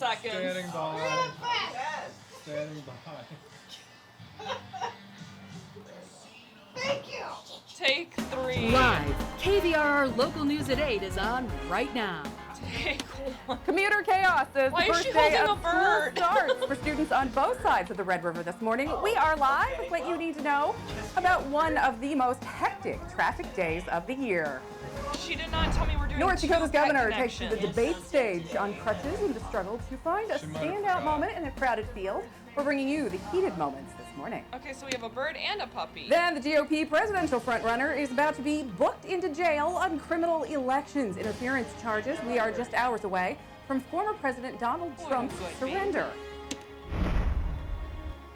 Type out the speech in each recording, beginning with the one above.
seconds. Standing by. Standing by. Thank you. Take 3. Live, KVRR local news at 8 is on right now. Take 1. Commuter chaos as Why the is first she day holding of a school bird? starts for students on both sides of the Red River this morning. We are live with what you need to know about one of the most hectic traffic days of the year. She did not tell me we're doing North Dakota's 2 pet governor takes to the connections. debate stage on crutches in the struggle to find a She might have standout forgot. moment in a crowded field. We're bringing you the heated moments this morning. Okay, so we have a bird and a puppy. Then the GOP presidential frontrunner is about to be booked into jail on criminal elections interference charges. We are just hours away from former President Donald Trump's surrender.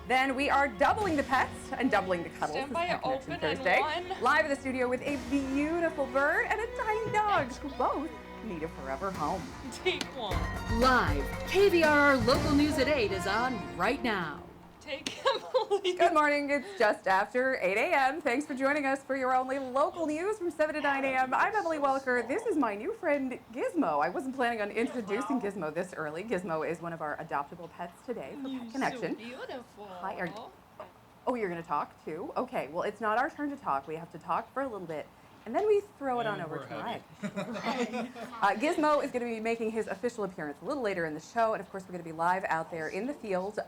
Then we are doubling the pets and doubling the cuddles. Stand this by Pet Connection open and Thursday. 1. Live in the studio with a beautiful bird and a tiny dog who both need a forever home. Take 1. Live, KVRR local news at 8 is on right now. Take Emily. Good morning. It's just after 8 a.m. Thanks for joining us for your only local news from 7 to 9 a.m. I'm Emily Welker. This is my new friend, Gizmo. I wasn't planning on introducing Gizmo this early. Gizmo is one of our adoptable pets today for Pet Connection. So beautiful. Hi, Oh, you're going to talk too? Okay, well, it's not our turn to talk. We have to talk for a little bit, and then we throw it on And over we're to heavy. live. Gizmo is going to be making his official appearance a little later in the show, and of course, we're going to be live out there in the field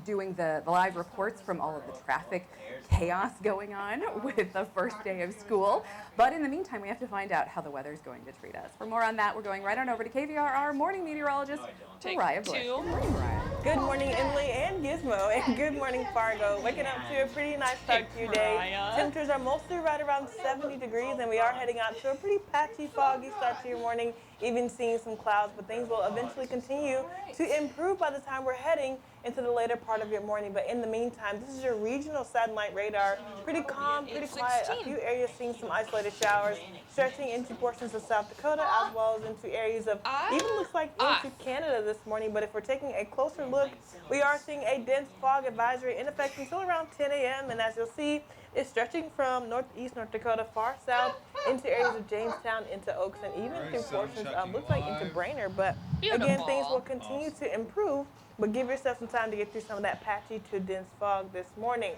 doing the live reports from all of the traffic chaos going on with the first day of school. But in the meantime, we have to find out how the weather is going to treat us. For more on that, we're going right on over to KVRR morning meteorologist Take Mariah Bush. 2. Good morning, Mariah. Good morning, Emily and Gizmo, and good morning, Fargo. Waking up to a pretty nice start to your day. Mariah. Temperatures are mostly right around 70 degrees, and we are heading out to a pretty patchy, foggy start to your morning, even seeing some clouds, but things will eventually continue to improve by the time we're heading into the later part of your morning. But in the meantime, this is your regional satellite radar. Pretty calm, pretty quiet. A few areas seeing some isolated showers, stretching into portions of South Dakota, as well as into areas of, even looks like into Canada this morning. But if we're taking a closer look, we are seeing a dense fog advisory in effect until around 10 a.m. And as you'll see, it's stretching from northeast North Dakota far south into areas of Jamestown, into Oaks, and even through portions of, looks like into Brainerd. But again, things will continue to improve, but give yourself some time to get through some of that patchy to dense fog this morning.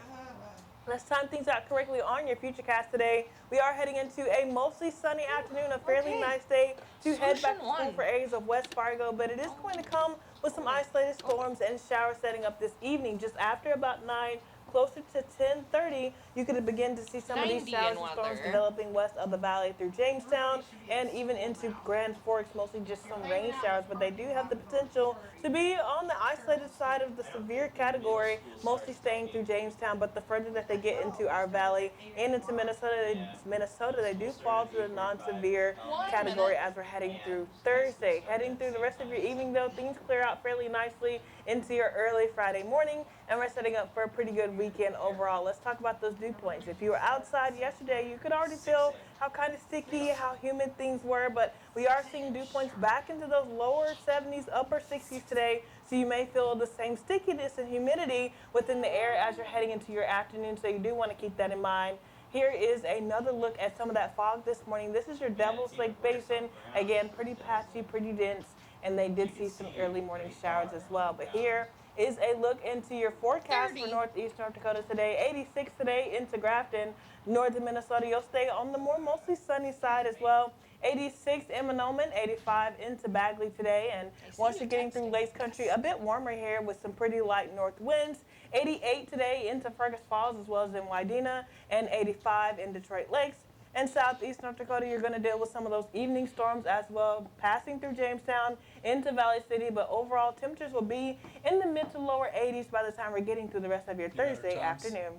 Let's time things out correctly on your futurecast today. We are heading into a mostly sunny afternoon, a fairly nice day to head back to school for areas of West Fargo, but it is going to come with some isolated storms and showers setting up this evening. Just after about 9, closer to 10:30, you could begin to see some of these 90 showers in and storms weather. developing west of the valley through Jamestown and even into Grand Forks, mostly just some rain showers, but they do have the potential to be on the isolated side of the severe category, mostly staying through Jamestown, but the further that they get into our valley and into Minnesota, they do fall to the non-severe category as we're heading through Thursday. Heading through the rest of your evening, though, things clear out fairly nicely into your early Friday morning, and we're setting up for a pretty good weekend overall. Let's talk about those dew points. If you were outside yesterday, you could already feel how kind of sticky, how humid things were, but we are seeing dew points back into those lower 70s, upper 60s today, so you may feel the same stickiness and humidity within the air as you're heading into your afternoon, so you do want to keep that in mind. Here is another look at some of that fog this morning. This is your Devil's Lake Basin. Again, pretty patchy, pretty dense, and they did see some early morning showers as well. But here is a look into your forecast for northeast North Dakota today. 86 today into Grafton. Northern Minnesota, you'll stay on the more mostly sunny side as well. 86 in Monoman, 85 into Bagley today. And once you're getting through Lakes Country, a bit warmer here with some pretty light north winds. 88 today into Fergus Falls as well as in Wadena, and 85 in Detroit Lakes. And southeast North Dakota, you're going to deal with some of those evening storms as well, passing through Jamestown into Valley City. But overall, temperatures will be in the mid to lower 80s by the time we're getting through the rest of your Thursday afternoon.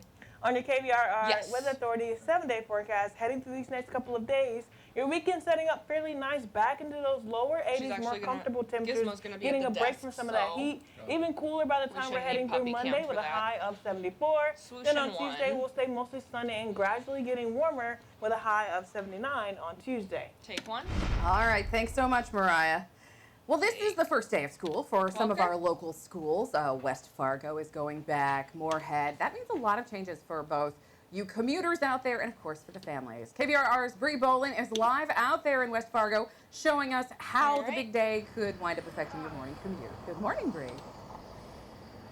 On your KVRR Weather Authority 7-day forecast, heading through these next couple of days, your weekend setting up fairly nice back into those lower 80s, more comfortable temperatures, getting a break from some of that heat. Even cooler by the time we're heading through Monday with a high of 74. Then on Tuesday, we'll stay mostly sunny and gradually getting warmer with a high of 79 on Tuesday. Take 1. All right, thanks so much, Mariah. Well, this is the first day of school for some of our local schools. West Fargo is going back, Moorhead. That means a lot of changes for both you commuters out there, and of course for the families. KVRR's Bree Bolin is live out there in West Fargo, showing us how the big day could wind up affecting your morning commute. Good morning, Bree.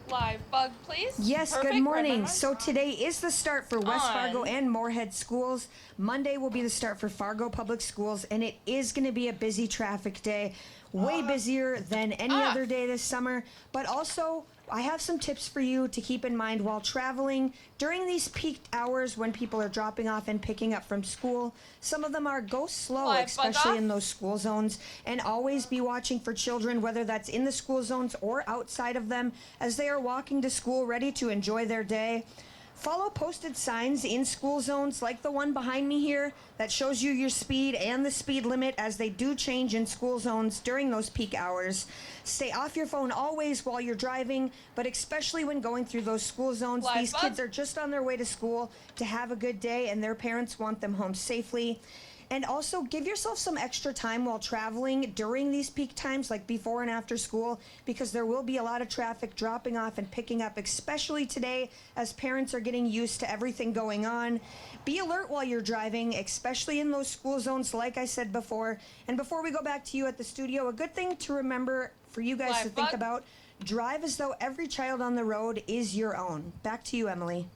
Live bug, please. Yes, Perfect. good morning. Right, So today is the start for West On. Fargo and Moorhead schools. Monday will be the start for Fargo Public Schools, and it is going to be a busy traffic day, way busier than any other day this summer. But also, I have some tips for you to keep in mind while traveling during these peak hours when people are dropping off and picking up from school. Some of them are go slow, Live especially bug in those school zones, and always be watching for children, whether that's in the school zones or outside of them, as they are walking to school ready to enjoy their day. Follow posted signs in school zones like the one behind me here that shows you your speed and the speed limit, as they do change in school zones during those peak hours. Stay off your phone always while you're driving, but especially when going through those school zones. Live These bug. kids are just on their way to school to have a good day, and their parents want them home safely. And also give yourself some extra time while traveling during these peak times, like before and after school, because there will be a lot of traffic dropping off and picking up, especially today as parents are getting used to everything going on. Be alert while you're driving, especially in those school zones, like I said before. And before we go back to you at the studio, a good thing to remember for you guys Live to think bug. about: drive as though every child on the road is your own. Back to you, Emily.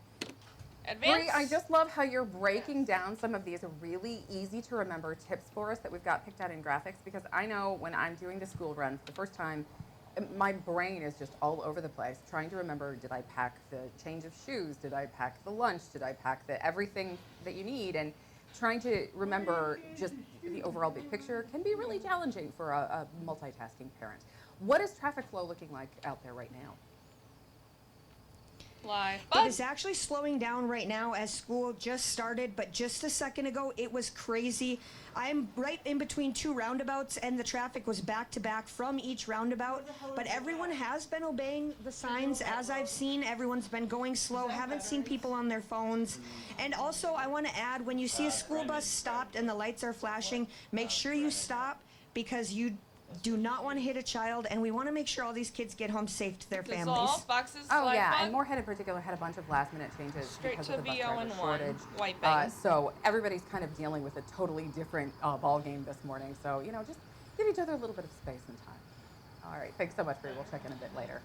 Advance. Bree, I just love how you're breaking down some of these really easy to remember tips for us that we've got picked out in graphics, because I know when I'm doing the school run for the first time, my brain is just all over the place trying to remember, did I pack the change of shoes? Did I pack the lunch? Did I pack the everything that you need? And trying to remember just the overall big picture can be really challenging for a multitasking parent. What is traffic flow looking like out there right now? Live It bug. is actually slowing down right now as school just started, but just a second ago it was crazy. I'm right in between two roundabouts, and the traffic was back to back from each roundabout, but everyone has been obeying the signs. As I've seen, everyone's been going slow, haven't seen people on their phones. And also, I want to add, when you see a school bus stopped and the lights are flashing, make sure you stop, because you do not want to hit a child, and we want to make sure all these kids get home safe to their families. Dissolve boxes. Oh live yeah, bug. and Moorhead in particular had a bunch of last-minute changes Straight because to of the bus VO driver and one. shortage. Wiping. So everybody's kind of dealing with a totally different ball game this morning. So just give each other a little bit of space and time. All right, thanks so much, Bree. We'll check in a bit later.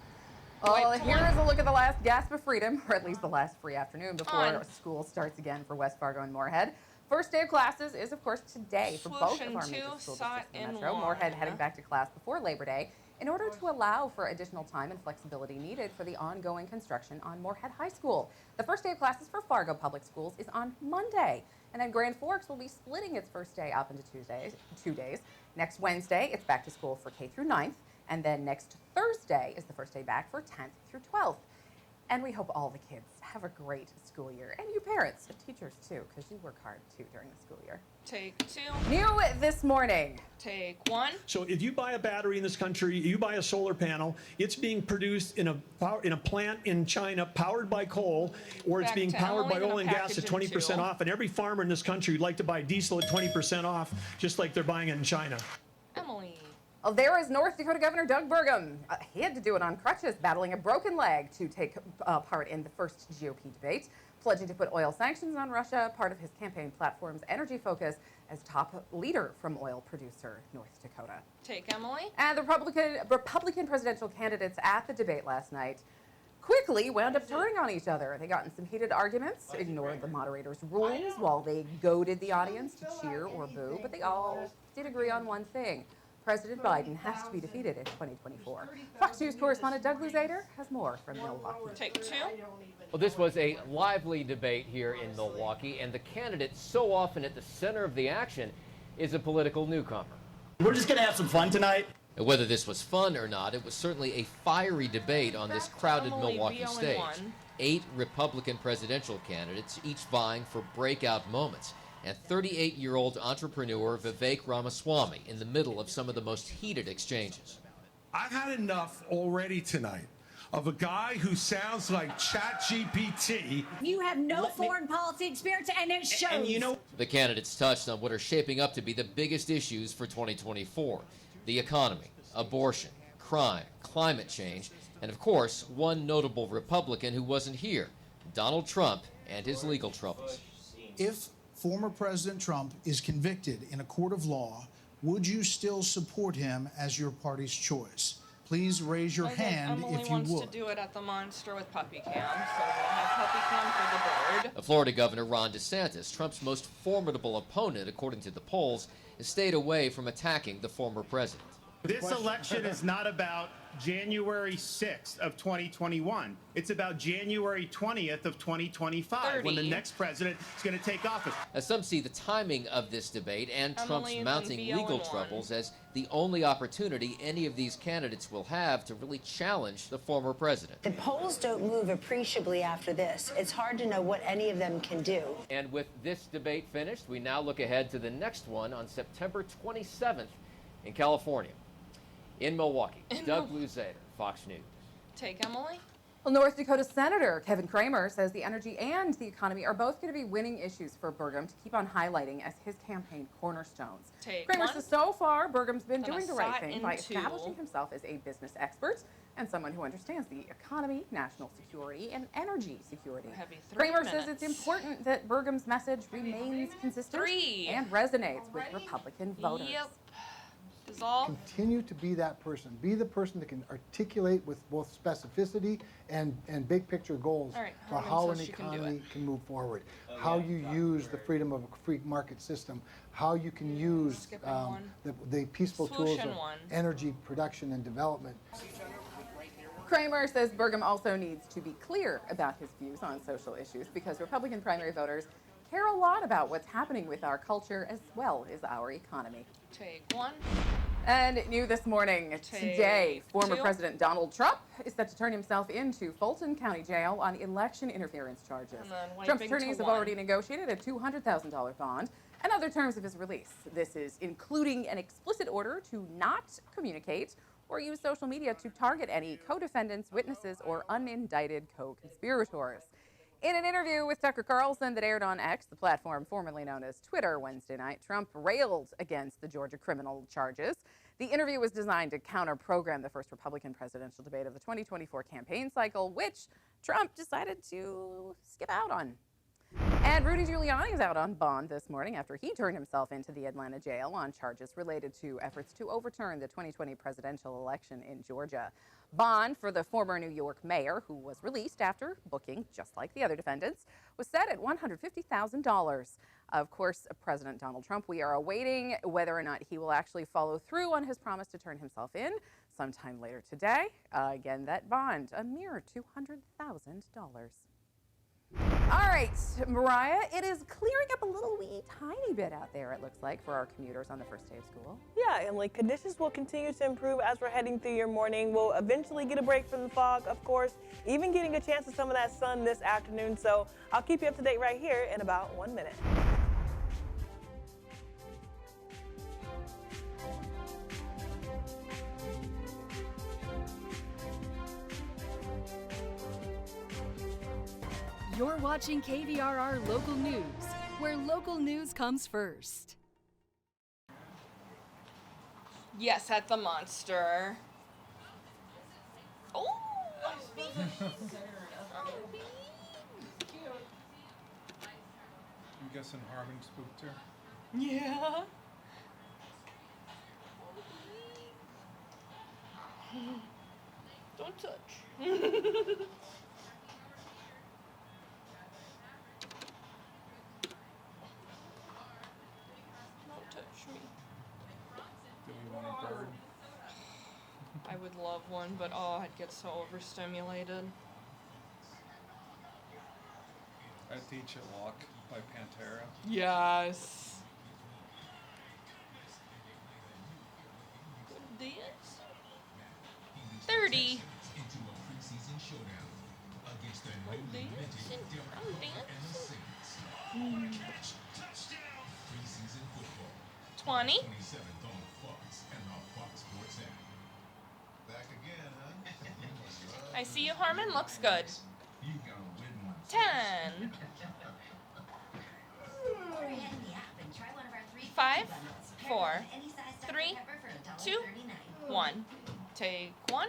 Well, Wipe to here one. is a look at the last gasp of freedom, or at least the last free afternoon before On. school starts again for West Fargo and Moorhead. First day of classes is, of course, today for both Swoosh of our and major two, school sought districts in the in metro. one. Moorhead heading back to class before Labor Day in order to allow for additional time and flexibility needed for the ongoing construction on Moorhead High School. The first day of classes for Fargo Public Schools is on Monday, and then Grand Forks will be splitting its first day up into 2 days. Next Wednesday, it's back to school for K through 9th, and then next Thursday is the first day back for 10th through 12th. And we hope all the kids have a great school year, and you parents and teachers too, because you work hard too during the school year. Take two. New this morning. Take one. So if you buy a battery in this country, you buy a solar panel, it's being produced in a plant in China powered by coal, or it's Back being to powered by Emily, oil and gonna gas at package in 20% two. off. And every farmer in this country would like to buy diesel at 20% off, just like they're buying it in China. Emily. Oh, there is North Dakota Governor Doug Burgum. He had to do it on crutches, battling a broken leg to take part in the first GOP debate, pledging to put oil sanctions on Russia, part of his campaign platform's energy focus as top leader from oil producer North Dakota. Take Emily. And the Republican presidential candidates at the debate last night quickly wound up turning on each other. They got in some heated arguments, ignored the moderator's rules while they goaded the audience to cheer or boo, but they all did agree on one thing. President Biden has to be defeated in 2024. Fox News correspondent Doug Luzader has more from Milwaukee. Take two. Well, this was a lively debate here in Milwaukee, and the candidate so often at the center of the action is a political newcomer. We're just going to have some fun tonight. And whether this was fun or not, it was certainly a fiery debate on this crowded Emily, Milwaukee VO and stage. one. 8 Republican presidential candidates, each vying for breakout moments, and 38-year-old entrepreneur Vivek Ramaswamy in the middle of some of the most heated exchanges. I've had enough already tonight of a guy who sounds like ChatGPT. You have no foreign policy experience, and it shows. And you know, The candidates touched on what are shaping up to be the biggest issues for 2024: the economy, abortion, crime, climate change, and of course, one notable Republican who wasn't here, Donald Trump and his legal troubles. If former President Trump is convicted in a court of law, would you still support him as your party's choice? Please raise your hand Emily Oh, if you wants would. to do it at the Monster with puppy cam, so we'll have puppy cam for the bird. Florida Governor Ron DeSantis, Trump's most formidable opponent according to the polls, has stayed away from attacking the former president. This election is not about January 6th of 2021. It's about January 20th of 2025 when the 30. next president is going to take office. As some see the timing of this debate and Trump's Emily's mounting in legal BO1. troubles as the only opportunity any of these candidates will have to really challenge the former president. The polls don't move appreciably after this. It's hard to know what any of them can do. And with this debate finished, we now look ahead to the next one on September 27th in California. In Milwaukee, Doug Luzader, Fox News. Take Emily. Well, North Dakota Senator Kevin Kramer says the energy and the economy are both going to be winning issues for Burgum to keep on highlighting as his campaign cornerstones. Take Kramer one. says so far, Burgum's been Gonna doing the right slot thing by into- establishing himself as a business expert and someone who understands the economy, national security, and energy security. Heavy 3 Kramer says it's minutes. important that Burgum's message remains consistent 3. and resonates with Republican voters. Yep. Dissolve. Continue to be that person. Be the person that can articulate with both specificity and big picture goals All right, for Herman how says an she can do economy it. can move forward, how you use the freedom of a free market system, how you can use Skipping one. the peaceful tools Solution of one. energy production and development. Kramer says Burgum also needs to be clear about his views on social issues because Republican primary voters care a lot about what's happening with our culture as well as our economy. Take one. And new this morning, today, former 2. President Donald Trump is set to turn himself into Fulton County Jail on election interference charges. And then wiping Trump's to attorneys have 1. already negotiated a $200,000 bond and other terms of his release. This is including an explicit order to not communicate or use social media to target any co-defendants, witnesses, or unindicted co-conspirators. In an interview with Tucker Carlson that aired on X, the platform formerly known as Twitter, Wednesday night, Trump railed against the Georgia criminal charges. The interview was designed to counter-program the first Republican presidential debate of the 2024 campaign cycle, which Trump decided to skip out on. And Rudy Giuliani is out on bond this morning after he turned himself into the Atlanta jail on charges related to efforts to overturn the 2020 presidential election in Georgia. Bond for the former New York mayor, who was released after booking, just like the other defendants, was set at $150,000. Of course, President Donald Trump, we are awaiting whether or not he will actually follow through on his promise to turn himself in sometime later today. Again, that bond, a mere $200,000. All right, Mariah, it is clearing up a little wee tiny bit out there, it looks like, for our commuters on the first day of school. Yeah, Emily, conditions will continue to improve as we're heading through your morning. We'll eventually get a break from the fog, of course, even getting a chance of some of that sun this afternoon. So I'll keep you up to date right here in about 1 minute. You're watching KVRR Local News, where local news comes first. Yes, at the Monster. Oh, I'm guessing Harmon spooked her. yeah. Don't touch. Don't touch me. Do we want a bird? I would love one, but oh, I'd get so overstimulated. I'd teach it Walk by Pantera. Yes. Good dance. 30. I'm dancing. I'm dancing. 20. I see you, Harmon. Looks good. 10. 5, 4, 3, 2, 1. Take one.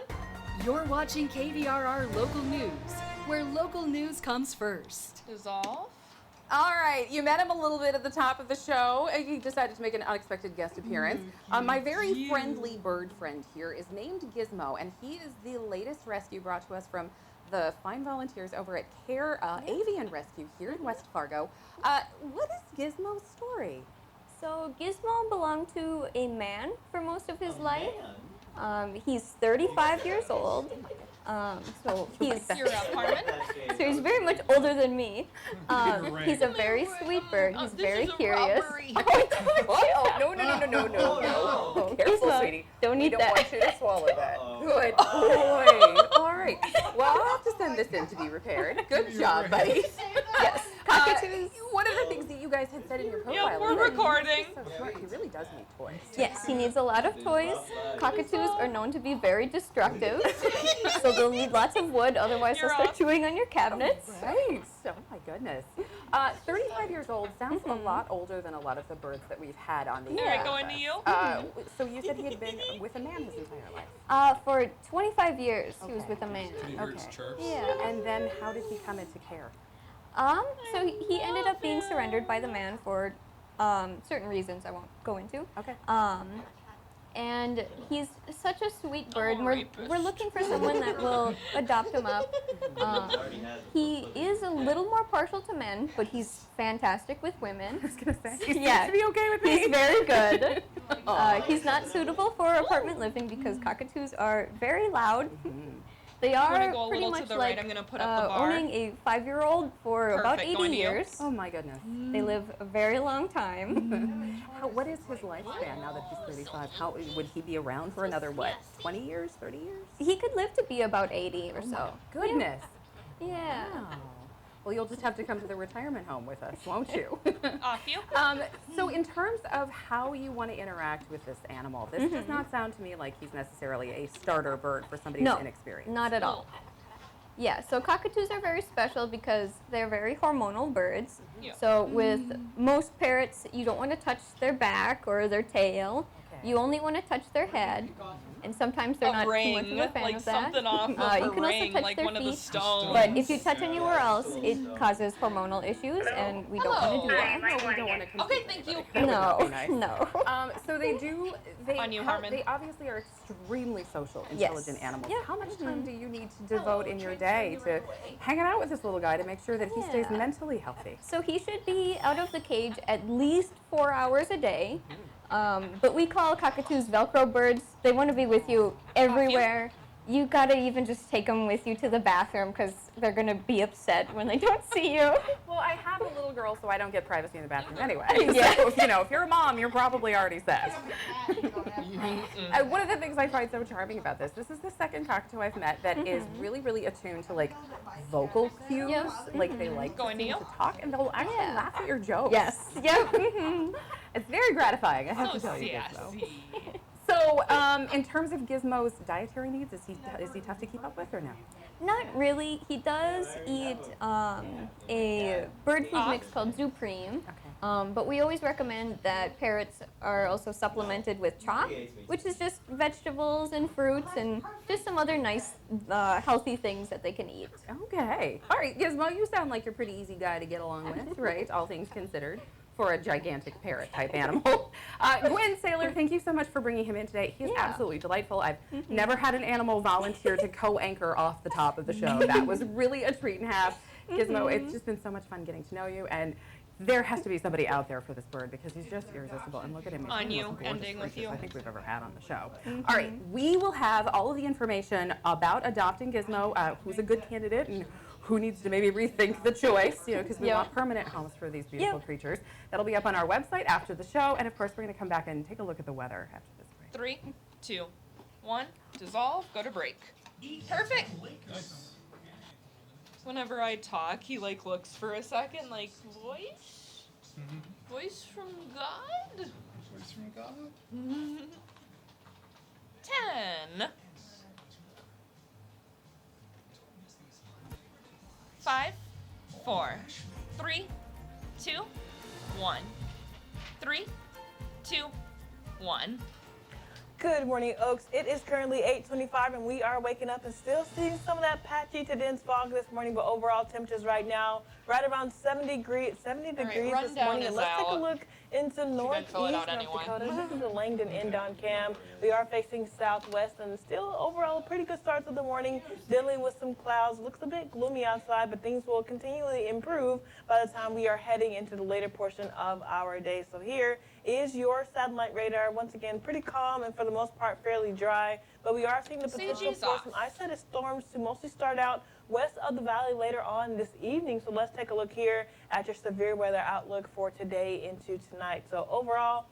You're watching KVRR Local News, where local news comes first. Dissolve. All right, you met him a little bit at the top of the show. He decided to make an unexpected guest appearance. My very friendly bird friend here is named Gizmo, and he is the latest rescue brought to us from the fine volunteers over at Care Avian Rescue here in West Fargo. What is Gizmo's story? So Gizmo belonged to a man for most of his life. He's 35 years old. So he's Your apartment? so he's very much older than me. He's a very sweet bird. He's very curious. Oh, no. Careful, Gizmo, sweetie. don't We eat don't that. want you to swallow that. Good boy. All right. Well, I'll have to send this in to be repaired. Good job, buddy. Yes. Cockatoos. One of the things that you guys had said in your profile. Yeah, we're is that recording. He's so smart. He really does need toys. Yes, he needs a lot of toys. Cockatoos are known to be very destructive, so they'll need lots of wood, otherwise they'll start chewing on your cabinets. Right. Oh my goodness. 35 years old sounds a lot older than a lot of the birds that we've had on the Alright, air. going to you. So you said he had been with a man his entire life. For 25 years, he was with a man. Yeah. And then how did he come into care? So he ended up being surrendered by the man for certain reasons I won't go into. Okay. And he's such a sweet bird. And we're looking for someone that will adopt him up. He is a little more partial to men, but he's fantastic with women. I was gonna say, he Yeah. seems to be okay with me. He's very good. He's not suitable for apartment living because cockatoos are very loud. They I'm gonna are go a pretty little to much the like right. I'm gonna put up the bar. owning a 5-year-old for about Perfect, 80 going to you. years. Oh my goodness. They live a very long time. What is his lifespan now that he's 35? How would he be around for another, 20 years, 30 years? He could live to be about 80 or so. Goodness. Yeah. Wow. Well, you'll just have to come to the retirement home with us, won't you? Off you. So in terms of how you want to interact with this animal, this does not sound to me like he's necessarily a starter bird for somebody who's inexperienced. Not at all. Yeah, so cockatoos are very special because they're very hormonal birds. Yeah. So with most parrots, you don't want to touch their back or their tail. You only want to touch their head. And sometimes they're not too much of a fan like of that. something off of You a can ring, also touch like their one of the feet. stones. But if you touch anywhere else, it causes hormonal issues, and we don't want to do that. No, we don't want to. Okay, thank you. No. So they do. On you, Harmon. They obviously are extremely social, Yes. intelligent animals. Yeah. How much time do you need to devote in your day to hanging out with this little guy to make sure that he stays mentally healthy? So he should be out of the cage at least 4 hours a day. But we call cockatoos Velcro birds. They want to be with you everywhere. You gotta even just take them with you to the bathroom because they're gonna be upset when they don't see you. Well, I have a little girl, so I don't get privacy in the bathroom anyway. Yeah. So, if you're a mom, you're probably already set. One of the things I find so charming about this is the second cockatoo I've met that is really, really attuned to like vocal cues. Like they like to talk, and they'll actually laugh at your jokes. Yes. Yep. It's very gratifying, I have to tell you, Gizmo. So, in terms of Gizmo's dietary needs, is he tough to keep up with or no? Not really. He does eat a bird food mix called Zupreme. But we always recommend that parrots are also supplemented with chalk, which is just vegetables and fruits and just some other nice, healthy things that they can eat. Okay. All right, Gizmo, you sound like you're a pretty easy guy to get along with, right? All things considered, for a gigantic parrot-type animal. Gwen Saylor, thank you so much for bringing him in today. He is absolutely delightful. I've never had an animal volunteer to co-anchor off the top of the show. That was really a treat and a half. Gizmo, it's just been so much fun getting to know you, and there has to be somebody out there for this bird because he's just irresistible. And look at him. He's On one of the you, most gorgeous ending with creatures you. I think we've ever had on the show. All right, we will have all of the information about adopting Gizmo, who's a good candidate and who needs to maybe rethink the choice, because we want permanent homes for these beautiful creatures. That'll be up on our website after the show. And of course, we're going to come back and take a look at the weather after this break. 3, 2, 1. Dissolve. Go to break. Perfect. Whenever I talk, he looks for a second, like voice, voice from God. Voice from God. 10. 5, 4, 3, 2, 1. 3, 2, 1. Good morning, Oaks. It is currently 8:25, and we are waking up and still seeing some of that patchy to dense fog this morning, but overall temperatures right now right around 70 degrees this morning. And let's take a look into northeast North Dakota. This is the Langdon inbound cam. We are facing southwest and still overall a pretty good start to the morning, dealing with some clouds. Looks a bit gloomy outside, but things will continually improve by the time we are heading into the later portion of our day. So here is your satellite radar. Once again, pretty calm and for the most part fairly dry, but we are seeing the potential for some isolated storms to mostly start out west of the valley later on this evening. So let's take a look here at your severe weather outlook for today into tonight. So overall,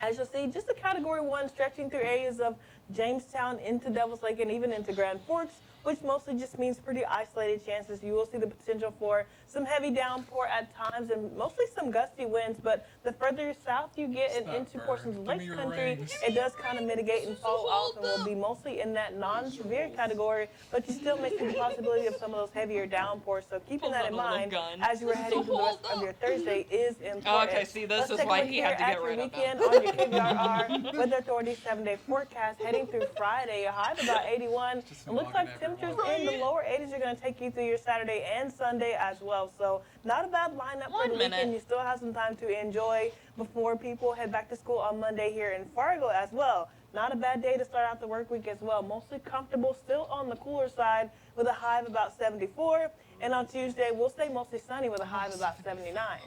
as you'll see, just a Category 1 stretching through areas of Jamestown into Devil's Lake and even into Grand Forks, which mostly just means pretty isolated chances. You will see the potential for some heavy downpour at times and mostly some gusty winds, but the further south you get and into portions of Lakes Country, it does kind of mitigate and fall off and will be mostly in that non-severe category, but you still may see the possibility of some of those heavier downpours. So keeping that in mind as you are heading through the rest of your Thursday is important. Okay, see, this is why he had to get rid of them. On your KVRR Weather Authority 7-day forecast heading through Friday, a high of about 81. It looks like temperatures in the lower 80s are going to take you through your Saturday and Sunday as well. So not a bad lineup for the weekend. You still have some time to enjoy before people head back to school on Monday here in Fargo as well. Not a bad day to start out the work week as well. Mostly comfortable, still on the cooler side with a high of about 74. And on Tuesday, we'll stay mostly sunny with a high of about 79.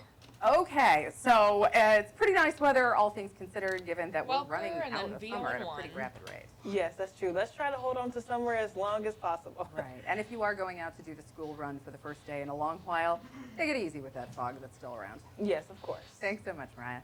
Okay, so it's pretty nice weather, all things considered, given that we're running out of summer at a pretty rapid rate. Yes, that's true. Let's try to hold on to summer as long as possible. Right, and if you are going out to do the school run for the first day in a long while, take it easy with that fog that's still around. Yes, of course. Thanks so much, Mariah.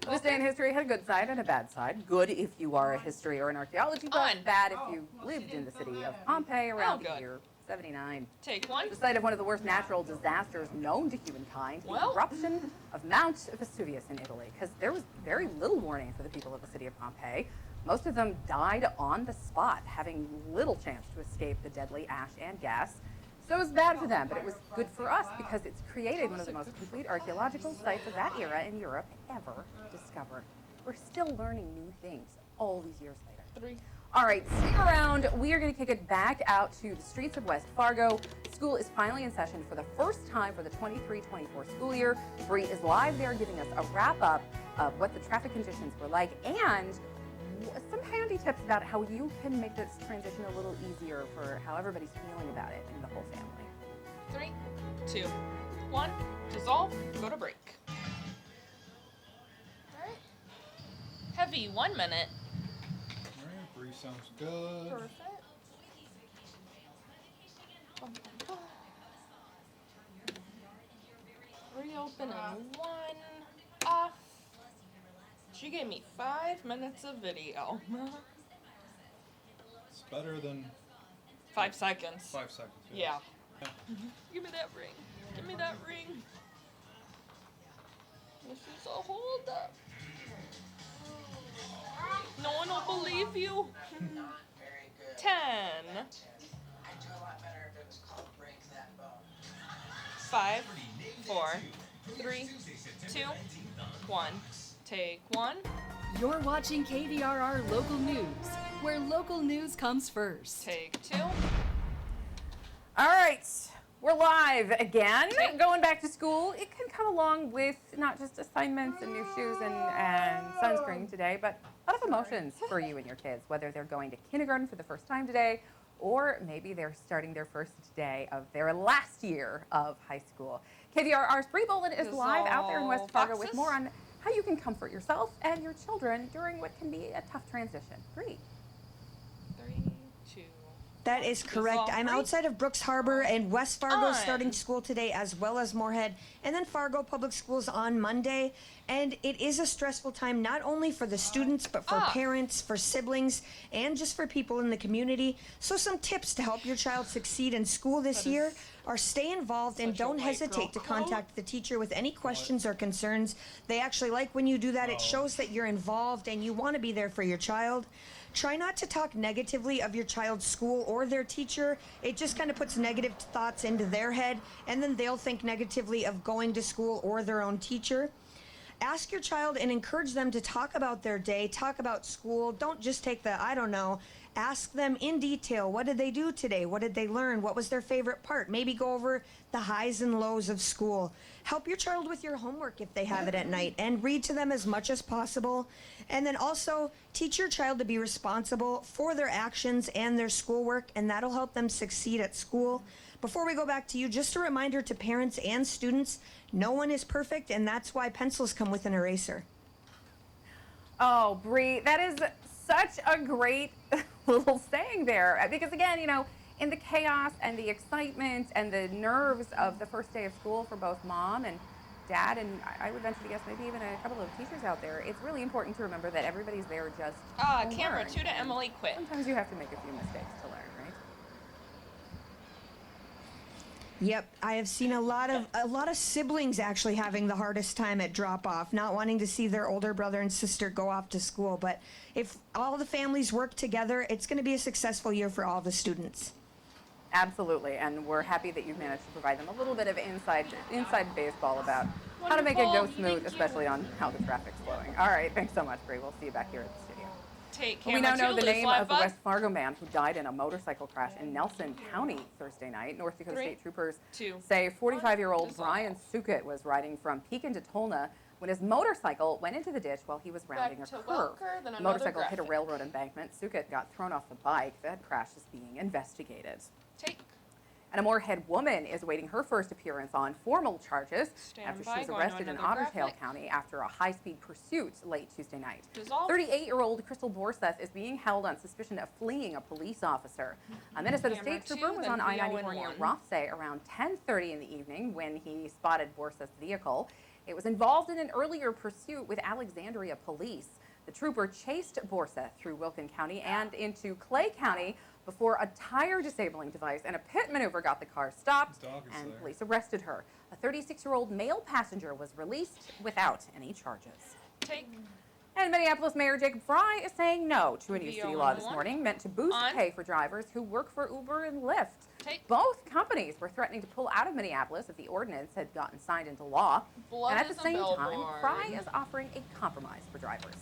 This day in history had a good side and a bad side. Good if you are a history or an archaeology buff, bad if you lived in the city of Pompeii around the year 79. Take one. The site of one of the worst natural disasters known to humankind, the eruption of Mount Vesuvius in Italy, because there was very little warning for the people of the city of Pompeii. Most of them died on the spot, having little chance to escape the deadly ash and gas. So it was bad for them, but it was good for us because it's created one of the most complete archaeological sites of that era in Europe ever discovered. We're still learning new things all these years later. All right, stick around. We are going to kick it back out to the streets of West Fargo. School is finally in session for the first time for the 23-24 school year. Bree is live there giving us a wrap-up of what the traffic conditions were like and some handy tips about how you can make this transition a little easier for how everybody's feeling about it in the whole family. 3, 2, 1, dissolve, go to break. All right. Heavy 1 minute. Bree sounds good. Perfect. Reopen and 1 off. She gave me 5 minutes of video. It's better than 5 seconds. 5 seconds. Yeah. Give me that ring. Give me that ring. This is a hold up. No one will believe you. 10. 5, 4, 3, 2, 1. Take 1. You're watching KVRR Local News, where local news comes first. Take 2. All right, we're live again. Going back to school, it can come along with not just assignments and new shoes and sunscreen today, but a lot of emotions for you and your kids, whether they're going to kindergarten for the first time today, or maybe they're starting their first day of their last year of high school. KVRR's Bree Bolin is live out there in West Fargo with more on how you can comfort yourself and your children during what can be a tough transition. Bree. 3, 2. That is correct. I'm outside of Brooks Harbor, and West Fargo is starting school today, as well as Moorhead, and then Fargo Public Schools on Monday. And it is a stressful time, not only for the students, but for parents, for siblings, and just for people in the community. So some tips to help your child succeed in school this year are stay involved and don't hesitate to contact the teacher with any questions or concerns. They actually like when you do that. It shows that you're involved and you want to be there for your child. Try not to talk negatively of your child's school or their teacher. It just kind of puts negative thoughts into their head, and then they'll think negatively of going to school or their own teacher. Ask your child and encourage them to talk about their day, talk about school. Don't just take the, I don't know. Ask them in detail, what did they do today? What did they learn? What was their favorite part? Maybe go over the highs and lows of school. Help your child with your homework if they have it at night, and read to them as much as possible. And then also teach your child to be responsible for their actions and their schoolwork, and that'll help them succeed at school. Before we go back to you, just a reminder to parents and students, no one is perfect, and that's why pencils come with an eraser. Oh, Bree, that is such a great little saying there. Because again, you know, in the chaos and the excitement and the nerves of the first day of school for both mom and dad, and I would venture to guess maybe even a couple of teachers out there, it's really important to remember that everybody's there just to Camera learn. 2 to Emily quit. Sometimes you have to make a few mistakes to learn, right? Yep, I have seen a lot of siblings actually having the hardest time at drop off, not wanting to see their older brother and sister go off to school. But if all the families work together, it's going to be a successful year for all the students. Absolutely, and we're happy that you've managed to provide them a little bit of inside baseball about how to make it go smooth, especially on how the traffic's flowing. All right, thanks so much, Bree. We'll see you back here at the studio. Take We now camera know 2, the Liz name Live of the Buzz. West Fargo man who died in a motorcycle crash in Nelson County Thursday night. North Dakota 3, State troopers 2, say 45-year-old Liz Brian Sukett was riding from Pekin to Tolna when his motorcycle went into the ditch while he was rounding a to curve. Welker, then The another motorcycle hit a graphic. railroad embankment. Sukett got thrown off the bike. That crash is being investigated. Take. And a Moorhead woman is awaiting her first appearance on formal charges Stand after by, she was going to arrested in another Otter Tail graphic. County after a high-speed pursuit late Tuesday night. Dissolve. 38-year-old Crystal Borseth is being held on suspicion of fleeing a police officer. A Minnesota Camera State trooper 2, was then on I-94 near 301. Rothsay around 10:30 in the evening when he spotted Borseth's vehicle. It was involved in an earlier pursuit with Alexandria police. The trooper chased Borseth through Wilkin County and into Clay County before a tire disabling device and a pit maneuver got the car stopped, and police arrested her. A 36-year-old male passenger was released without any charges. Take. And Minneapolis Mayor Jacob Fry is saying no to a new city law this VO11. morning meant to boost On. pay for drivers who work for Uber and Lyft. Take. Both companies were threatening to pull out of Minneapolis if the ordinance had gotten signed into law. Blood and at is the a same time, billboard. Fry is offering a compromise for drivers.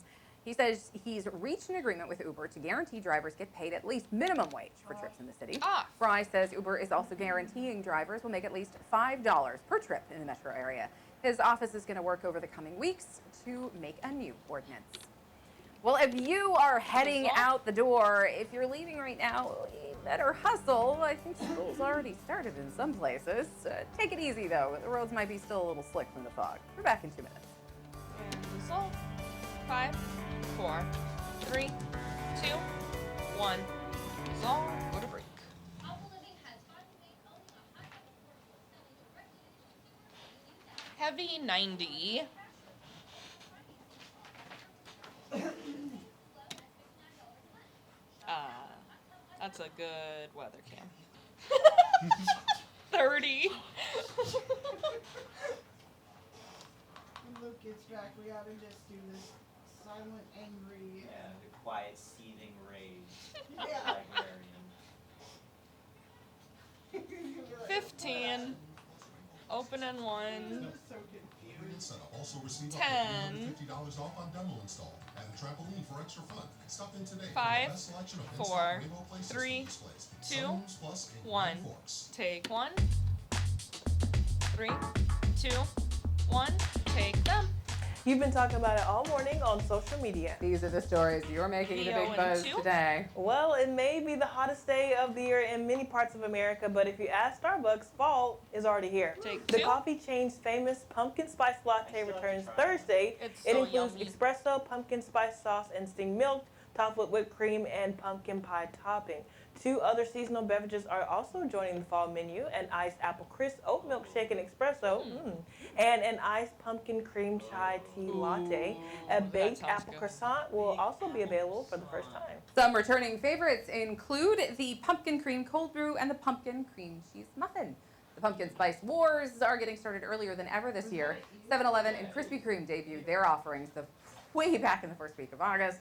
He says he's reached an agreement with Uber to guarantee drivers get paid at least minimum wage for trips in the city. Fry says Uber is also guaranteeing drivers will make at least $5 per trip in the metro area. His office is going to work over the coming weeks to make a new ordinance. Well, if you are heading out the door, if you're leaving right now, you better hustle. I think school's already started in some places. Take it easy, though. The roads might be still a little slick from the fog. We're back in 2 minutes. And dissolve. 5, 4, 3, 2, 1. Dissolve. Go to break. Heavy 90. That's a good weather cam. 30. When Luke gets back, we ought to just do this silent, angry. Yeah, the quiet, seething rage. Yeah. Librarian. 15. Open and 1. Also receive 10. $50 off on demo install and a trampoline for extra fun. Stop in today. 5, For the best selection of 4, in-stock Rainbow Play 3, system displays. 2, Sunrooms plus ink 1. and forks. Take 1. 3, 2, 1. Take them. You've been talking about it all morning on social media. These are the stories you're making the big buzz today. Well, it may be the hottest day of the year in many parts of America, but if you ask Starbucks, fall is already here. The coffee chain's famous pumpkin spice latte returns Thursday. It so includes yummy. espresso, pumpkin spice sauce, and steamed milk, topped with whipped cream and pumpkin pie topping. 2 other seasonal beverages are also joining the fall menu: an iced apple crisp oat milkshake and espresso, and an iced pumpkin cream chai tea latte. A baked apple croissant will also be available for the first time. Some returning favorites include the pumpkin cream cold brew and the pumpkin cream cheese muffin. The pumpkin spice wars are getting started earlier than ever this year. 7-Eleven and Krispy Kreme debuted their offerings way back in the first week of August.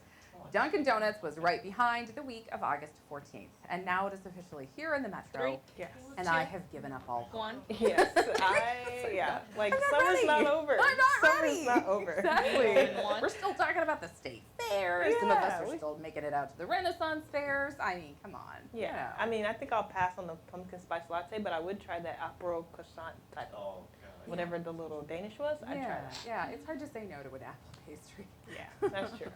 Dunkin' Donuts was right behind the week of August 14th, and now it is officially here in the metro. 3, yes. And I have given up all hope. 1. Yes, like summer's ready. not over. I'm not Summer's ready. not over. Exactly. We're still talking about the state fairs. Some of us Yeah, are still making it out to the Renaissance fairs. I mean, come on. Yeah, You know. I mean, I think I'll pass on the pumpkin spice latte, but I would try that apple croissant type of, whatever the little Danish was. I'd try that. Yeah, it's hard to say no to an apple pastry. Yeah, that's true.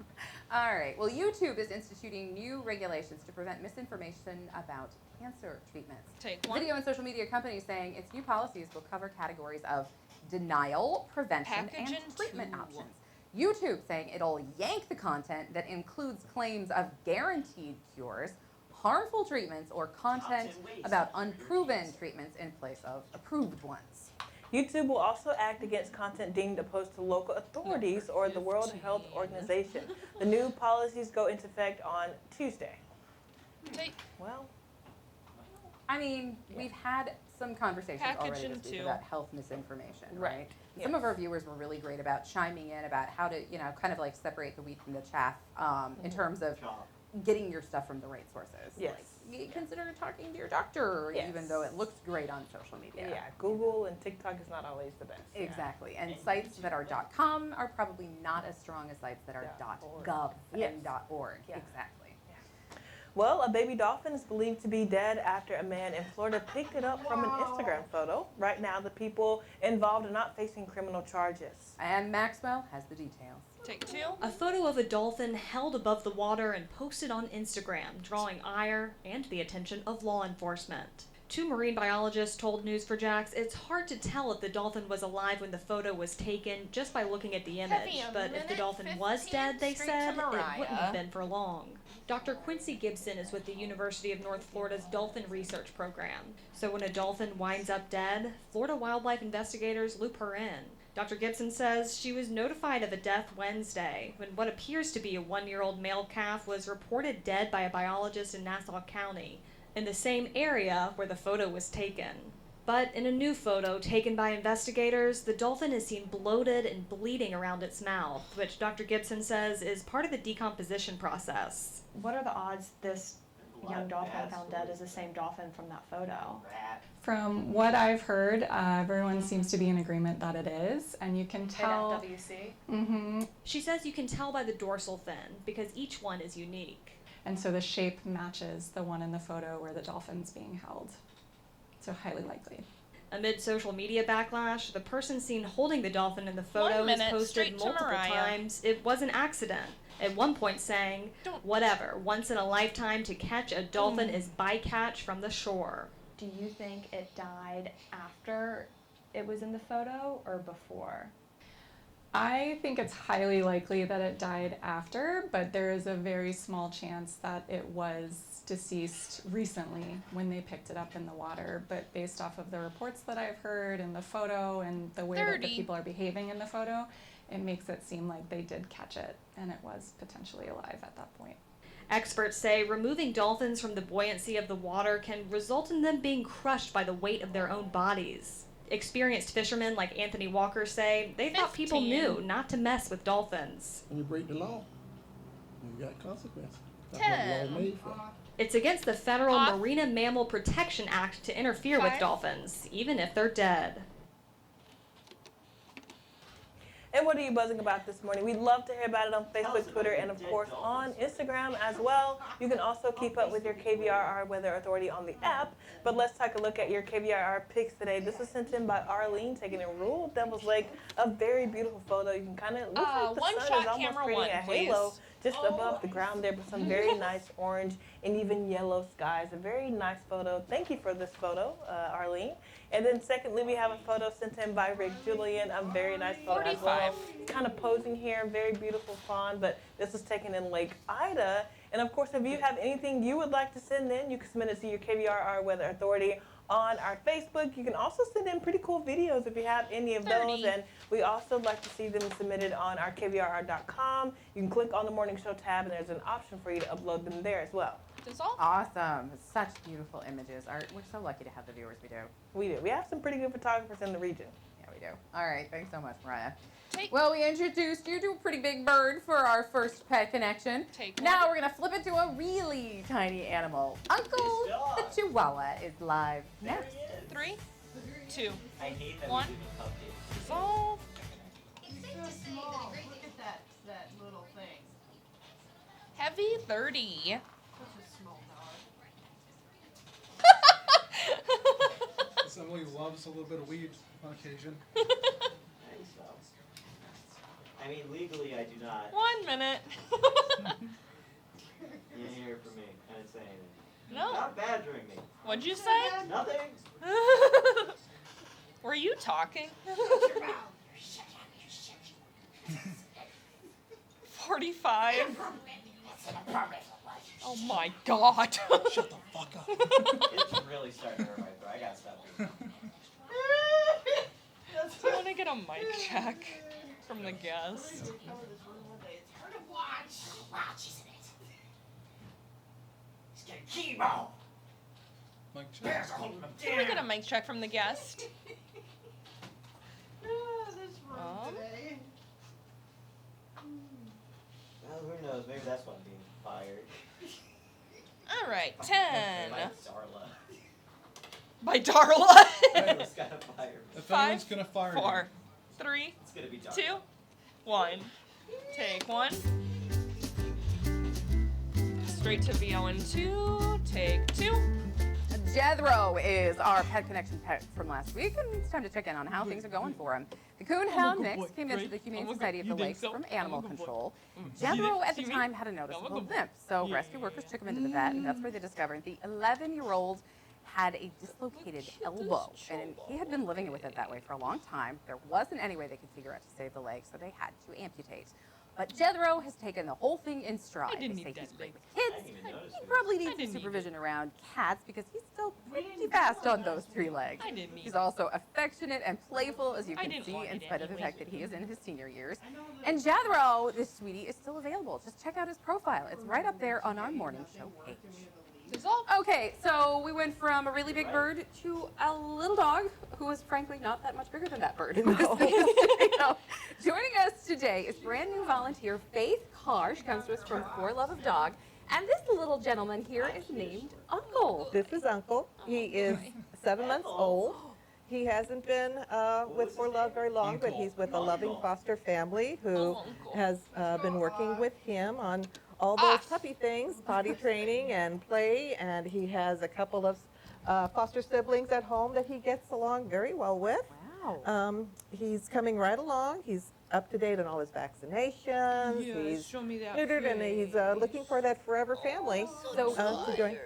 All right. Well, YouTube is instituting new regulations to prevent misinformation about cancer treatments. Take 1. Video and social media companies saying its new policies will cover categories of denial, prevention, Package and treatment 2. options. YouTube saying it'll yank the content that includes claims of guaranteed cures, harmful treatments, or content about unproven treatments in place of approved ones. YouTube will also act against content deemed opposed to local authorities or the World Health Organization. The new policies go into effect on Tuesday. Well, I mean, we've had some conversations already Packaging this week too. about health misinformation, Right. right? Some of our viewers were really great about chiming in about how to, kind of like separate the wheat from the chaff in terms of getting your stuff from the right sources. Yes. Like, you consider talking to your doctor, Yes. even though it looks great on social media. yeah, Google and TikTok is not always the best. Exactly. And sites that are .com are probably not as strong as sites that are .gov Yes. and .org. Yeah. Exactly. Well, a baby dolphin is believed to be dead after a man in Florida picked it up from an Instagram photo. Right now, the people involved are not facing criminal charges. And Maxwell has the details. Take 2. A photo of a dolphin held above the water and posted on Instagram, drawing ire and the attention of law enforcement. 2 marine biologists told News4Jax it's hard to tell if the dolphin was alive when the photo was taken just by looking at the image, but if the dolphin was dead, they said, it wouldn't have been for long. Dr. Quincy Gibson is with the University of North Florida's Dolphin Research Program. So when a dolphin winds up dead, Florida wildlife investigators loop her in. Dr. Gibson says she was notified of a death Wednesday when what appears to be a 1-year-old male calf was reported dead by a biologist in Nassau County, in the same area where the photo was taken. But in a new photo taken by investigators, the dolphin is seen bloated and bleeding around its mouth, which Dr. Gibson says is part of the decomposition process. What are the odds this young dolphin found dead is the same dolphin from that photo? From what I've heard, everyone seems to be in agreement that it is, and you can tell. FWC? She says you can tell by the dorsal fin because each one is unique. And so the shape matches the one in the photo where the dolphin's being held. So highly likely. Amid social media backlash, the person seen holding the dolphin in the photo 1 has minute, posted straight to multiple Mariah. times it was an accident. At one point saying, whatever, once in a lifetime to catch a dolphin is bycatch from the shore. Do you think it died after it was in the photo or before? I think it's highly likely that it died after, but there is a very small chance that it was deceased recently when they picked it up in the water. But based off of the reports that I've heard and the photo and the way that the 30. people are behaving in the photo, it makes it seem like they did catch it and it was potentially alive at that point. Experts say removing dolphins from the buoyancy of the water can result in them being crushed by the weight of their own bodies. Experienced fishermen like Anthony Walker say they thought people 15. knew not to mess with dolphins. When you break the law, you got consequences. That's 10. what the law made for. It's against the Federal Marine Mammal Protection Act to interfere with 5. dolphins, even if they're dead. And what are you buzzing about this morning? We'd love to hear about it on Facebook, Twitter, and of course on Instagram as well. You can also keep up with your KVRR Weather Authority on the app. But let's take a look at your KVRR picks today. This was sent in by Arlene, taken in rural Devil's Lake. A very beautiful photo. You can kind of look like the one sun shot is almost camera creating one, a halo please. just above the ground there, but some very nice orange and even yellow skies. A very nice photo. Thank you for this photo, Arlene. And then secondly, we have a photo sent in by Rick Julian. A very nice photo as well. 45. Kind of posing here, very beautiful fawn, but this was taken in Lake Ida. And of course, if you have anything you would like to send in, you can submit it to your KVRR Weather Authority on our Facebook. You can also send in pretty cool videos if you have any of 30. those. And we also like to see them submitted on our KVRR.com. You can click on the Morning Show tab, and there's an option for you to upload them there as well. That's all. Awesome. Such beautiful images. We're so lucky to have the viewers we do. We do. We have some pretty good photographers in the region. Yeah, we do. All right. Thanks so much, Mariah. Well, we introduced you to a pretty big bird for our first pet connection. Now we're going to flip it to a really tiny animal. Uncle the Chihuahua is live next. 3, 2, I hate that 1. we live in cupcakes. Solve. He's so small. Look at that little thing. Heavy 30. Such a small dog. Emily loves a little bit of weed on occasion. I think so. I mean, legally, I do not. 1 minute. You didn't hear it from me. I didn't say anything. No. Stop badgering me. What'd you say? Nothing. Were you talking? 45. Oh my god. Shut the fuck up. It's really starting to hurt my throat. I gotta stop doing I want to get a mic check from the guest. It's hard to watch. Watch, isn't it? He's getting chemo. Mike, check. Can we get a mic check from the guest? This room today. Well, who knows? Maybe that's why I'm being fired. All right, By 10. Darla. By Darla. Darla's gotta fire me. If anyone's gonna fire 4, 3, It's gonna be Darla. 2, 1. Take 1. Straight to VO and 2. Take 2. Jethro is our pet connection pet from last week, and it's time to check in on how things are going for him. The Coonhound mix came into the Humane Society of the Lakes from animal control. Jethro at the time had a noticeable limp, so rescue workers took him into the vet, and that's where they discovered the 11-year-old had a dislocated elbow, and he had been living with it that way for a long time. There wasn't any way they could figure out to save the leg, so they had to amputate. But Jethro has taken the whole thing in stride. They say he's great with kids. He probably needs some supervision around cats because he's still pretty fast on those 3 legs. He's also affectionate and playful, as you can see, in spite of the fact that he is in his senior years. And Jethro, this sweetie, is still available. Just check out his profile. It's right up there on our morning show page. Okay, so we went from a really big bird to a little dog who is frankly not that much bigger than that bird. No. Joining us today is brand new volunteer Faith Carr. She comes to us from For Love of Dog. And this little gentleman here is named Uncle. This is Uncle. He is 7 months old. He hasn't been with For Love very long, but he's with a loving foster family who has been working with him on all those puppy things, potty training and play, and he has a couple of foster siblings at home that he gets along very well with. Wow. He's coming right along. He's up to date on all his vaccinations. Yes, He's show me that neutered, and he's looking for that forever family. To join.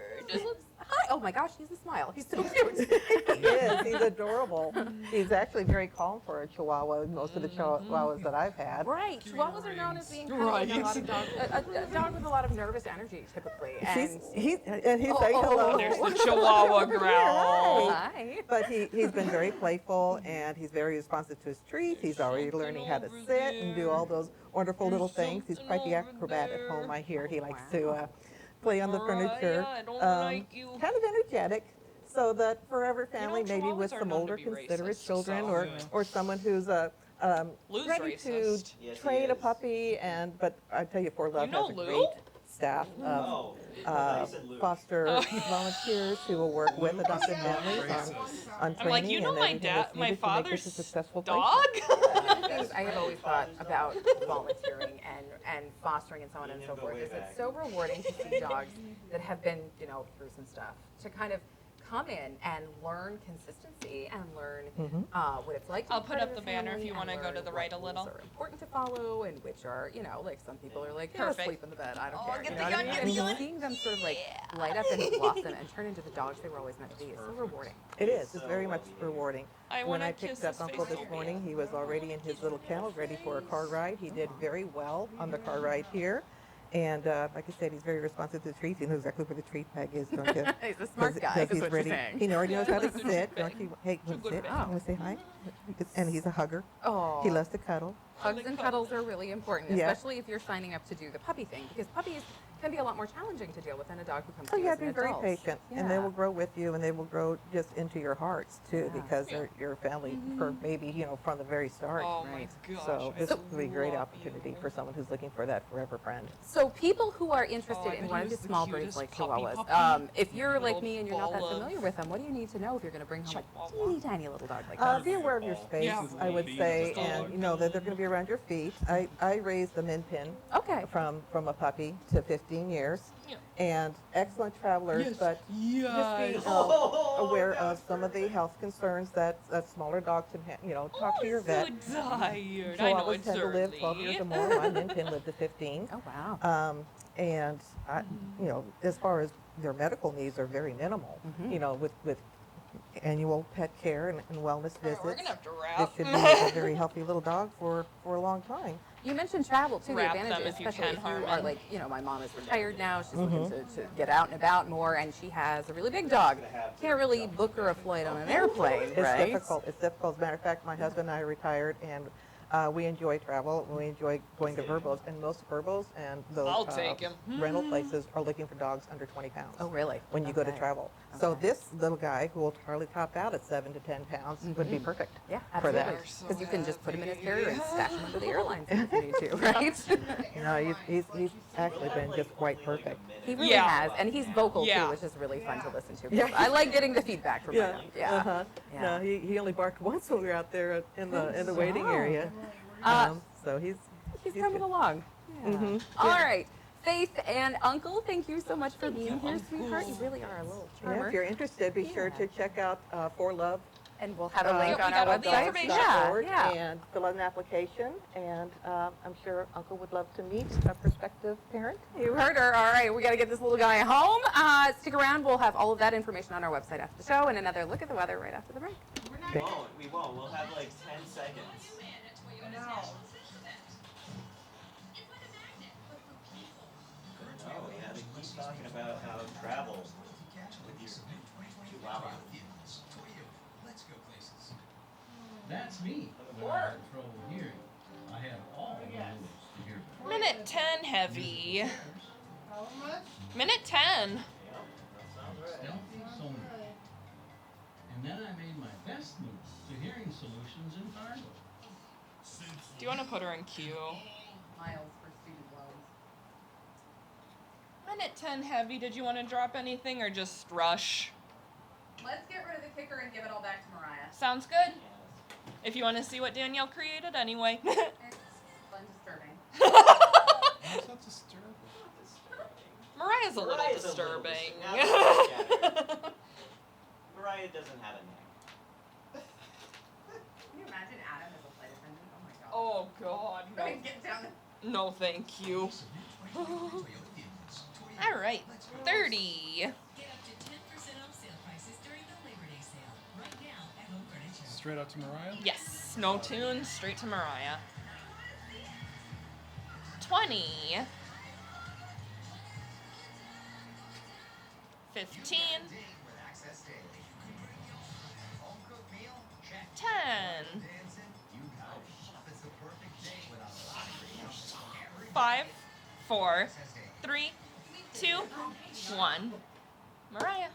Hi. Oh my gosh, he's a smile. He's so cute. He is. He's adorable. He's actually very calm for a Chihuahua. Most of the Chihuahuas that I've had. Right. Chihuahuas are known as being kind of like a lot of dogs. A dog with a lot of nervous energy, typically. And He's saying hello. There's the Chihuahua growl. Hi. But he's been very playful, and he's very responsive to his treats. He's already learning how to sit and do all those wonderful little things. He's quite the acrobat at home, I hear. He likes to play on the furniture. Kind of energetic. So that forever family, maybe with some older considerate children, or someone who's ready to train a puppy. But I tell you, For Love has a great staff of foster volunteers who will work with adopted families on training. I'm like, you know, my father's dog. I have always thought about volunteering and fostering and so on and so forth. It's so rewarding to see dogs that have been, through some stuff to kind of come in and learn consistency and learn what it's like. I'll put up the banner if you want to go to the right a little. Are important to follow, and which are, like some people are like, Perfect. sleep in the bed. I don't care. Get You the know what I gun, mean? get And the gun. seeing them sort of like light up and blossom and turn into the dogs they were always meant to be is so rewarding. It is. It's very much rewarding. I When wanna I kiss picked up his Uncle face this so morning, he was already in his little kennel, ready for a car ride. He did very well on the car ride here. And like I said, he's very responsive to the treats. He knows exactly where the treat bag is, don't you? He's a smart guy, is he's what ready. you're saying. He already knows how to sit, don't you? Hey, you want to sit? Oh. You want to say hi? And he's a hugger. Oh. He loves to cuddle. Hugs and cuddles are really important, Yeah. especially if you're signing up to do the puppy thing, because puppies can be a lot more challenging to deal with than a dog who comes So to you you have as to an be very adult. patient, and they will grow with you, and they will grow just into your hearts too, because they're your family for maybe from the very start. Oh my gosh. So I this would be a great love opportunity for someone who's looking for that forever friend. So people who are Oh, interested I in bet one he of was these the small breeds cutest like puppy Chihuahuas, if you're like Little me and you're not that ball of- familiar with them, what do you need to know if you're going to bring home a teeny tiny little dog like that? Be aware of your space, Yeah. I would say, and you know that they're going to be around your feet. I raised a min pin from a puppy to 15 years, and excellent travelers, but just be aware of some of the health concerns that smaller dogs can have. Talk to your vet. So tired. So I know always it's tend to live 12 early. years or more. My min pin lived to 15. Oh wow. And as far as their medical needs are very minimal. With annual pet care and wellness visits. We're gonna have to This wrap. should be a very healthy little dog for a long time. You mentioned travel too. The Wrap advantage them is, if you especially can, if you are Harmon. like, my mom is retired now. She's looking to get out and about more, and she has a really big dog. Can't really book her a flight on an airplane, It's right? difficult. It's difficult. As a matter of fact, my husband and I are retired, and we enjoy travel. We enjoy going to Verbos, and most Verbos and those I'll take 'em. rental places are looking for dogs under 20 pounds. Oh, really? When you go to Okay. travel. So this little guy, who will probably top out at 7 to 10 pounds, would be perfect Yeah, for that. absolutely. Because you can just put him in his carrier and stash him under the airlines if you need to, right? No, he's actually been just quite perfect. He really has, and he's vocal too, which is really fun to listen to. Yeah. I like getting the feedback from him. Yeah. Uh-huh. Yeah. No, he only barked once when we were out there in the waiting Oh. area. So he's coming good. along. Yeah. Mhm. All Yeah. right. Faith and Uncle, thank you so much for being here, sweetheart. You really are a little Yeah, charmer. if you're interested, be sure to check out For Love. And we'll have a link Yeah, on we our got all the website. information. Yeah. And fill out an application, and I'm sure Uncle would love to meet a prospective parent. You heard her. All right, we got to get this little guy home. Stick around. We'll have all of that information on our website after the show, and another look at the weather right after the break. We won't. We'll have like 10 seconds. Oh, yeah, they keep talking about how travel with your Chihuahua. That's me. When I had trouble hearing, I had all the rules to hear better. Minute 10 heavy. How much? Minute 10. Stealthy sonar. And then I made my best move to hearing solutions in cargo. Do you want to put her in queue? Miles for student loans. Minute 10 heavy. Did you want to drop anything or just rush? Let's get rid of the kicker and give it all back to Mariah. Sounds good. If you want to see what Danielle created anyway. It's undisturbing. How's that disturbing? Mariah's a little Mariah's disturbing. Now that I look at her, Mariah doesn't have a neck. Can you imagine Adam as a flight attendant? Oh my god. Oh god. Go No. ahead, get down. No, thank you. All right. 30. Straight out to Mariah? Yes. No tune. Straight to Mariah. 20. 15. 10. 5, 4, 3, 2, 1. Mariah.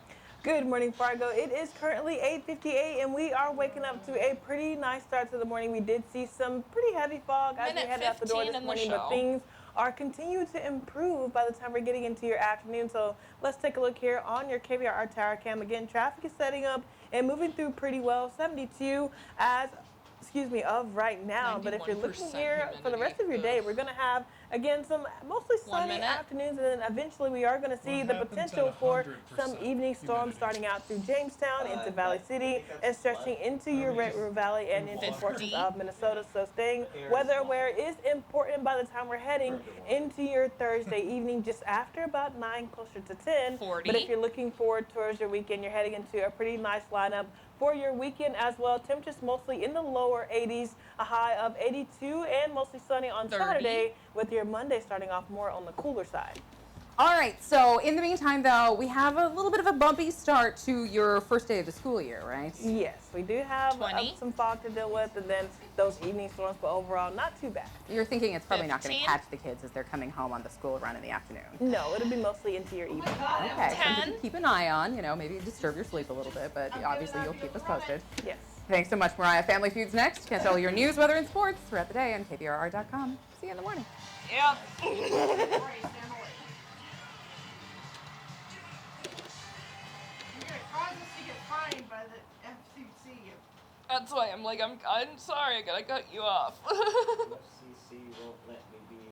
Good morning, Fargo. It is currently 8:58, and we are waking up to a pretty nice start to the morning. We did see some pretty heavy fog as we Minute headed out the door 15 this in the morning, but show. things are continuing to improve by the time we're getting into your afternoon. So let's take a look here on your KVRR Tower Cam. Again, traffic is setting up and moving through pretty well. 72 of right now. But if you're looking 91% here for the rest of your day, we're going to have, again, some mostly 1 sunny minute. afternoons, and then eventually we are going to see the potential for some evening storms starting out through Jamestown into Valley City and stretching into your Red River Valley and into portions of Minnesota. So staying weather aware is important by the time we're heading into your Thursday evening, just after about 9, closer to 10. 40. But if you're looking forward towards your weekend, you're heading into a pretty nice lineup for your weekend as well. Temperatures mostly in the lower 80s, a high of 82, and mostly sunny on 30. Saturday, with your Monday starting off more on the cooler side. All right, so in the meantime, though, we have a little bit of a bumpy start to your first day of the school year, right? Yes, we do have 20. some fog to deal with, and then those evening storms, but overall, not too bad. You're thinking it's probably not going to 15? catch the kids as they're coming home on the school run in the afternoon. No, it'll be mostly into your evening. Okay, something 10? to keep an eye on, maybe disturb your sleep a little bit, but obviously you'll keep us posted. Yes. Thanks so much, Mariah. Family Feud's next. Catch all your news, weather, and sports throughout the day on KVRR.com. See you in the morning. Yep. Cause us to get fined by the FCC. That's why I'm sorry, I gotta cut you off.